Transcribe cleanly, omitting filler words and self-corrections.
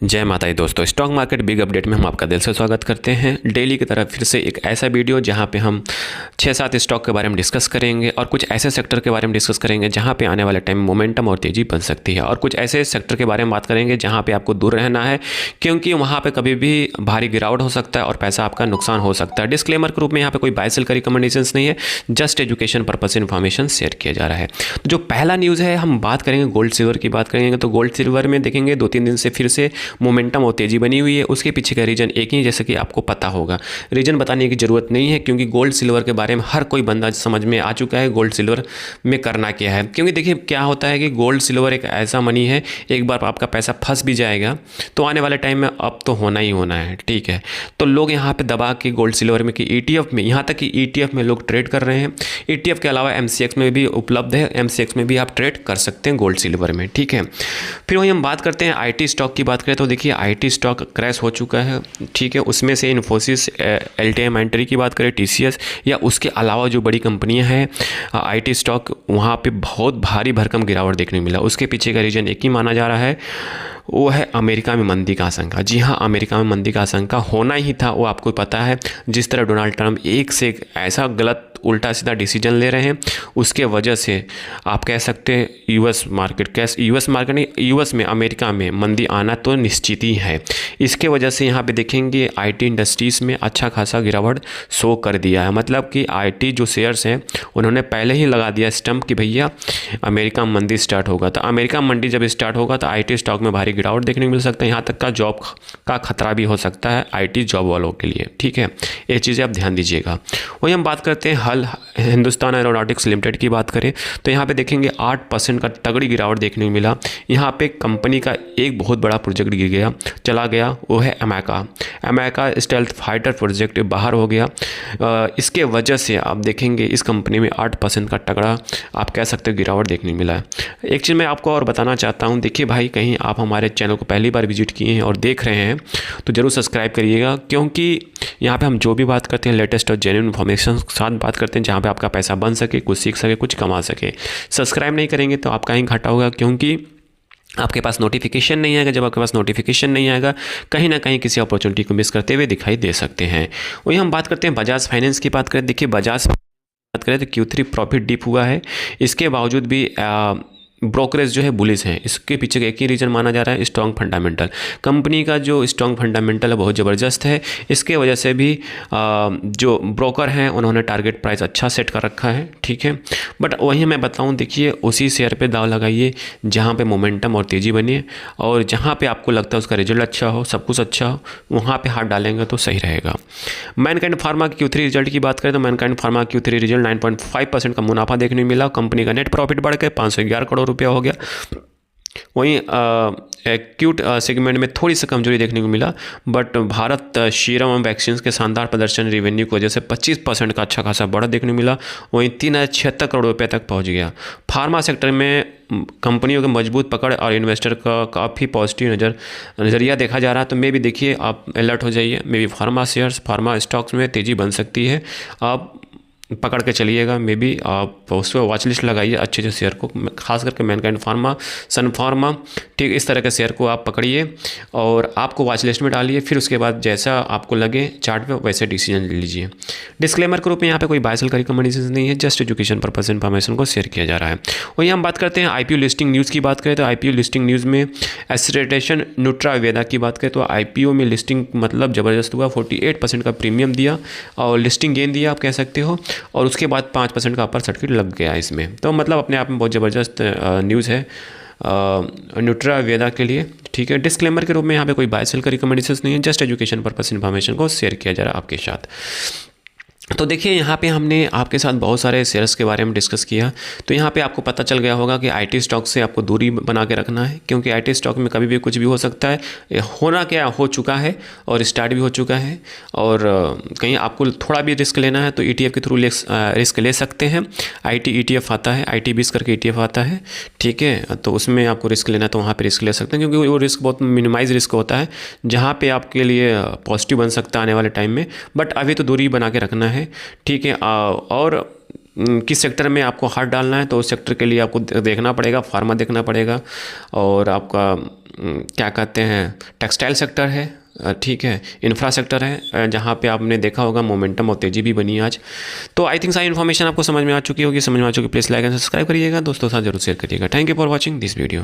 जय माता दी दोस्तों, स्टॉक मार्केट बिग अपडेट में हम आपका दिल से स्वागत करते हैं। डेली की तरह फिर से एक ऐसा वीडियो जहां पे हम 6-7 स्टॉक के बारे में डिस्कस करेंगे और कुछ ऐसे सेक्टर के बारे में डिस्कस करेंगे जहां पे आने वाले टाइम में मोमेंटम और तेज़ी बन सकती है, और कुछ ऐसे सेक्टर के बारे में बात करेंगे जहां पे आपको दूर रहना है, क्योंकि वहाँ पर कभी भी भारी गिरावट हो सकता है और पैसा आपका नुकसान हो सकता है। डिस्क्लेमर के रूप में यहाँ पर कोई बाय सेल का रिकमेंडेशंस नहीं है, जस्ट एजुकेशन पर्पज से इन्फॉर्मेशन शेयर किया जा रहा है। तो जो पहला न्यूज़ है, हम बात करेंगे गोल्ड सिल्वर की बात करेंगे। तो गोल्ड सिल्वर में देखेंगे 2-3 दिन से फिर से मोमेंटम और तेज़ी बनी हुई है। उसके पीछे का रीज़न एक ही, जैसे कि आपको पता होगा। रीज़न बताने की ज़रूरत नहीं है, क्योंकि गोल्ड सिल्वर के बारे में हर कोई बंदा समझ में आ चुका है गोल्ड सिल्वर में करना क्या है। क्योंकि देखिए क्या होता है कि गोल्ड सिल्वर एक ऐसा मनी है, एक बार आपका पैसा फंस भी जाएगा तो आने वाले टाइम में अब तो होना ही होना है, ठीक है। तो लोग यहाँ पे दबा के गोल्ड सिल्वर में कि ETF में, यहाँ तक कि ETF में लोग ट्रेड कर रहे हैं। ETF के अलावा MCX में भी उपलब्ध है, MCX में भी आप ट्रेड कर सकते हैं गोल्ड सिल्वर में, ठीक है। फिर वही हम बात करते हैं IT स्टॉक की बात करें तो देखिए IT स्टॉक क्रैश हो चुका है, ठीक है। उसमें से इन्फोसिस, LTIMindtree की बात करें, TCS या उसके अलावा जो बड़ी कंपनियां हैं IT स्टॉक, वहाँ पे बहुत भारी भरकम गिरावट देखने को मिला। उसके पीछे का रीज़न एक ही माना जा रहा है, वो है अमेरिका में मंदी का आशंका। जी हाँ, अमेरिका में मंदी का आशंका होना ही था, वो आपको पता है। जिस तरह डोनाल्ड ट्रंप एक से एक ऐसा गलत उल्टा सीधा डिसीजन ले रहे हैं, उसके वजह से आप कह सकते हैं यूएस मार्केट नहीं, यूएस में, अमेरिका में मंदी आना तो निश्चित ही है। इसके वजह से यहाँ पे देखेंगे IT इंडस्ट्रीज़ में अच्छा खासा गिरावट शो कर दिया है। मतलब कि IT जो शेयर्स हैं उन्होंने पहले ही लगा दिया स्टंप कि भैया अमेरिका में मंदी स्टार्ट होगा। तो अमेरिका में मंडी जब स्टार्ट होगा तो IT स्टॉक में भारी गिरावट देखने को मिल सकता है। यहाँ तक का जॉब का खतरा भी हो सकता है IT जॉब वालों के लिए, ठीक है। ये चीज़ें आप ध्यान दीजिएगा। वही हम बात करते हैं हिंदुस्तान एरोनॉटिक्स लिमिटेड की बात करें तो यहाँ पे देखेंगे 8% का तगड़ी गिरावट देखने को मिला। यहाँ पे कंपनी का एक बहुत बड़ा प्रोजेक्ट चला गया, वो है अमेरिका स्टेल्थ फाइटर प्रोजेक्ट बाहर हो गया। इसके वजह से आप देखेंगे इस कंपनी में 8% का तगड़ा आप कह सकते हो गिरावट देखने को मिला है। एक चीज़ मैं आपको और बताना चाहता हूँ, देखिए भाई, कहीं आप हमारे चैनल को पहली बार विजिट किए हैं और देख रहे हैं तो ज़रूर सब्सक्राइब करिएगा, क्योंकि यहाँ पे हम जो भी बात करते हैं लेटेस्ट और जेन्युइन इन्फॉर्मेशन के साथ बात करते हैं, जहाँ पे आपका पैसा बन सके, कुछ सीख सके, कुछ कमा सके। सब्सक्राइब नहीं करेंगे तो आपका ही घाटा होगा, क्योंकि आपके पास नोटिफिकेशन नहीं आएगा। जब आपके पास नोटिफिकेशन नहीं आएगा, कहीं ना कहीं किसी अपॉर्चुनिटी को मिस करते हुए दिखाई दे सकते हैं। वही हम बात करते हैं बजाज फाइनेंस की बात करें। देखिए बजाज बात करें तो Q3 प्रॉफिट डिप हुआ है, इसके बावजूद भी ब्रोकरेज जो है बुलिश है। इसके पीछे एक ही रीज़न माना जा रहा है, स्ट्रॉन्ग फंडामेंटल। कंपनी का जो स्ट्रॉन्ग फंडामेंटल है बहुत ज़बरदस्त है। इसके वजह से भी जो ब्रोकर हैं उन्होंने टारगेट प्राइस अच्छा सेट कर रखा है, ठीक है। बट वहीं मैं बताऊं, देखिए उसी शेयर पे दाव लगाइए जहां पे मोमेंटम और तेज़ी बनी है, और जहां पे आपको लगता है उसका रिजल्ट अच्छा हो, सब कुछ अच्छा हो, वहाँ पर हाथ डालेंगे तो सही रहेगा। मैनकाइंड फार्मा की Q3 रिजल्ट की बात करें तो मैनकाइंड फार्मा Q3 रिजल्ट 9.5% का मुनाफा देखने को मिला। कंपनी का नेट प्रॉफिट बढ़ के 511 करोड़ रुपया हो गया। वहीं एक्यूट सेगमेंट में थोड़ी सी कमजोरी देखने को मिला, बट भारत सीरम एवं वैक्सीन के शानदार प्रदर्शन रेवेन्यू की वजह से 25% का अच्छा खासा बढ़त देखने को मिला। वहीं 3076 करोड़ रुपये तक पहुंच गया। फार्मा सेक्टर में कंपनियों की मजबूत पकड़ और इन्वेस्टर का काफ़ी पॉजिटिव नज़रिया देखा जा रहा है। तो मे भी देखिए आप अलर्ट हो जाइए, मे भी फार्मा शेयर्स, फार्मा स्टॉक्स में तेज़ी बन सकती है। आप पकड़ के चलिएगा, मे बी आप उस पर वॉच लिस्ट लगाइए अच्छे अच्छे शेयर को, खास करके मैनकाइंड फार्मा, सन फार्मा, ठीक, इस तरह के शेयर को आप पकड़िए और आपको वॉच लिस्ट में डालिए। फिर उसके बाद जैसा आपको लगे चार्ट पे वैसे डिसीजन ले लीजिए। डिस्क्लेमर के रूप में यहाँ पे कोई बाय सेल का रिकमेंडेशन नहीं है, जस्ट एजुकेशन पर्पज इन्फॉर्मेशन को शेयर किया जा रहा है। वही हम बात करते हैं IPO लिस्टिंग न्यूज़ की बात करें तो IPO लिस्टिंग न्यूज़ में एस्ट्रेटेशन न्यूट्रावेदा की बात करें तो IPO में लिस्टिंग मतलब ज़बरदस्त हुआ, 48% का प्रीमियम दिया और लिस्टिंग गेन दिया आप कह सकते हो, और उसके बाद 5% का अपर सर्किट लग गया इसमें। तो मतलब अपने आप में बहुत ज़बरदस्त न्यूज़ है न्यूट्रावेदा के लिए, ठीक है। डिस्क्लेमर के रूप में यहाँ पे कोई बाय सेल का रिकमेंडेशन नहीं है, जस्ट एजुकेशन पर्पस इन्फॉर्मेशन को शेयर किया जा रहा है आपके साथ। तो देखिए यहाँ पे हमने आपके साथ बहुत सारे शेयर्स के बारे में डिस्कस किया। तो यहाँ पे आपको पता चल गया होगा कि IT स्टॉक से आपको दूरी बना के रखना है, क्योंकि IT स्टॉक में कभी भी कुछ भी हो सकता है। होना क्या हो चुका है और स्टार्ट भी हो चुका है, और कहीं आपको थोड़ा भी रिस्क लेना है तो ETF के थ्रू रिस्क ले सकते हैं। IT ETF आता है, IT20 करके ETF आता है, ठीक है। तो उसमें आपको रिस्क लेना है तो वहाँ पर रिस्क ले सकते हैं, क्योंकि वो रिस्क बहुत मिनिमाइज रिस्क होता है, जहाँ पर आपके लिए पॉजिटिव बन सकता है आने वाले टाइम में। बट अभी तो दूरी बना के रखना है, ठीक है। और किस सेक्टर में आपको हाथ डालना है, तो उस सेक्टर के लिए आपको देखना पड़ेगा, फार्मा देखना पड़ेगा। और आपका क्या कहते हैं, टेक्सटाइल सेक्टर है, ठीक है, इंफ्रा सेक्टर है, जहाँ पे आपने देखा होगा मोमेंटम और तेज़ी भी बनी आज। तो आई थिंक सारी इन्फॉर्मेशन आपको समझ में आ चुकी होगी। समझ में आ चुकी, प्लीज़ लाइक एंड सब्सक्राइब करिएगा, दोस्तों के साथ जरूर शेयर करिएगा। Thank you for watching this video.